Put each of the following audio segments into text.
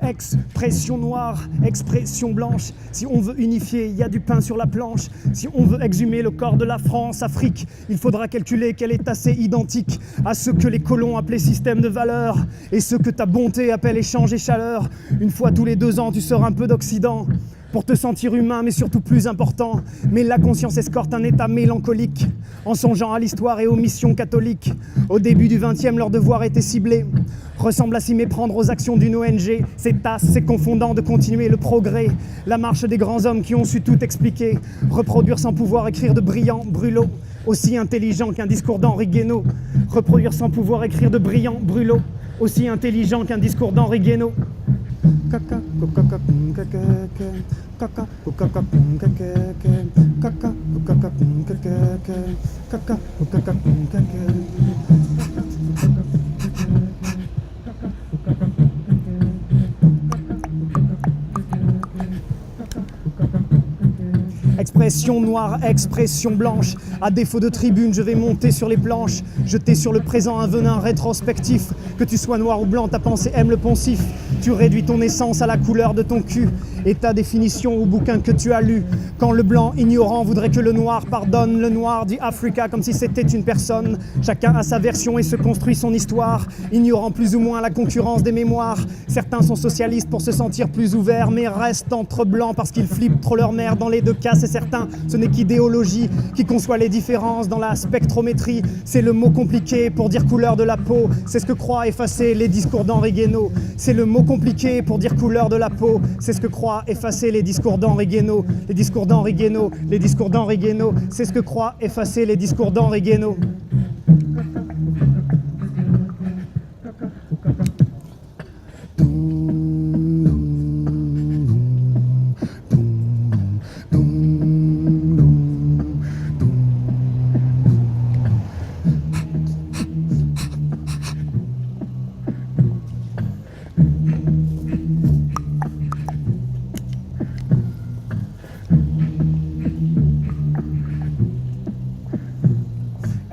Expression noire, expression blanche. Si on veut unifier, il y a du pain sur la planche. Si on veut exhumer le corps de la France, Afrique, il faudra calculer qu'elle est assez identique à ce que les colons appelaient système de valeurs et ce que ta bonté appelle échange et chaleur. Une fois tous les 2 ans, tu sors un peu d'Occident pour te sentir humain, mais surtout plus important. Mais la conscience escorte un état mélancolique en songeant à l'histoire et aux missions catholiques. Au début du 20e, leur devoir était ciblé. Ressemble à s'y méprendre aux actions d'une ONG. C'est tasse, c'est confondant de continuer le progrès. La marche des grands hommes qui ont su tout expliquer. Reproduire sans pouvoir écrire de brillants brûlots. Aussi intelligent qu'un discours d'Henri Guénaud. Reproduire sans pouvoir écrire de brillants brûlots. Aussi intelligent qu'un discours d'Henri Guénaud. Caca, caca, caca, caca, caca, caca, caca, caca, caca, caca. Expression noire, expression blanche. À défaut de tribune, je vais monter sur les planches, jeter sur le présent un venin rétrospectif. Que tu sois noir ou blanc, ta pensée aime le poncif. Tu réduis ton essence à la couleur de ton cul et ta définition au bouquin que tu as lu. Quand le blanc ignorant voudrait que le noir pardonne, le noir dit Africa comme si c'était une personne. Chacun a sa version et se construit son histoire, ignorant plus ou moins la concurrence des mémoires. Certains sont socialistes pour se sentir plus ouverts, mais restent entre blancs parce qu'ils flippent trop leur mère. Dans les 2 cas, c'est certain, ce n'est qu'idéologie qui conçoit les différences dans la spectrométrie. C'est le mot compliqué pour dire couleur de la peau. C'est ce que croient effacer les discours d'Henri Guénaud. C'est le mot compliqué pour dire couleur de la peau. C'est ce que croient effacer les discours d'Henri Guénaud. Les discours d'Henri Guénaud, les discours d'Henri Guénaud. C'est ce que croient effacer les discours d'Henri Guénaud.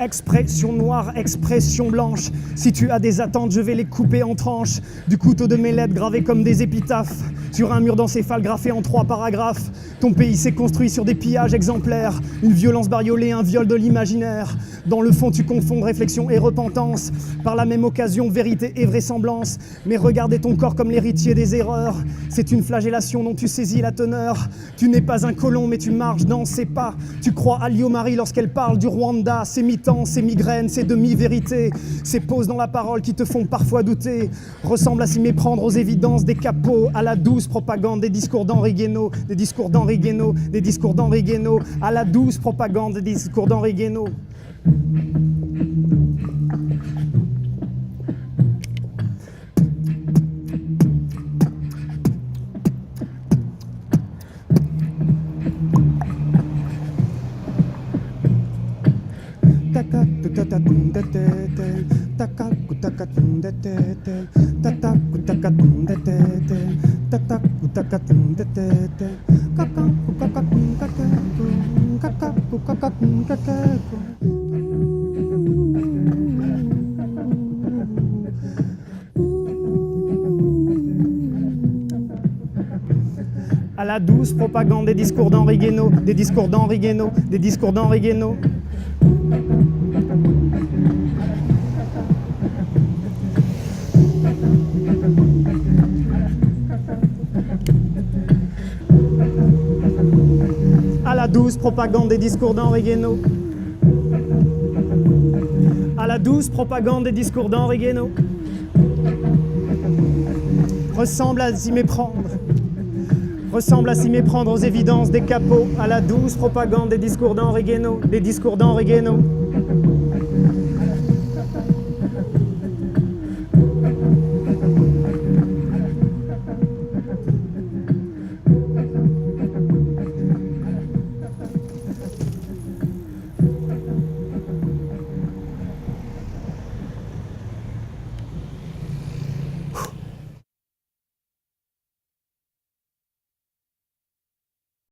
Expression noire, expression blanche. Si tu as des attentes, je vais les couper en tranches. Du couteau de mes lettres gravées comme des épitaphes. Sur un mur d'encéphale graffé en 3 paragraphes. Ton pays s'est construit sur des pillages exemplaires. Une violence bariolée, un viol de l'imaginaire. Dans le fond, tu confonds réflexion et repentance. Par la même occasion, vérité et vraisemblance. Mais regarder ton corps comme l'héritier des erreurs. C'est une flagellation dont tu saisis la teneur. Tu n'es pas un colon, mais tu marches dans ses pas. Tu crois à Liomari lorsqu'elle parle du Rwanda. Ses mi-temps, ses migraines, ses demi-vérités. Ces pauses dans la parole qui te font parfois douter. Ressemblent à s'y méprendre aux évidences des capots. À la douce propagande des discours d'Henri Guénaud. Des discours d'Henri Guénaud. Des discours d'Henri Guénaud. À la douce propagande des discours d'Henri Guénaud. À la douce propagande des discours d'Henri Guénaud, des discours d'Henri Guénaud, des discours d'Henri Guénaud. À la douce propagande des discours d'Henri Guénaud. À la douce propagande des discours d'Henri Guénaud. Ressemble à s'y méprendre. Ressemble à s'y méprendre aux évidences des capots. À la douce propagande des discours d'Henri Guénaud. Des discours d'Henri Guénaud.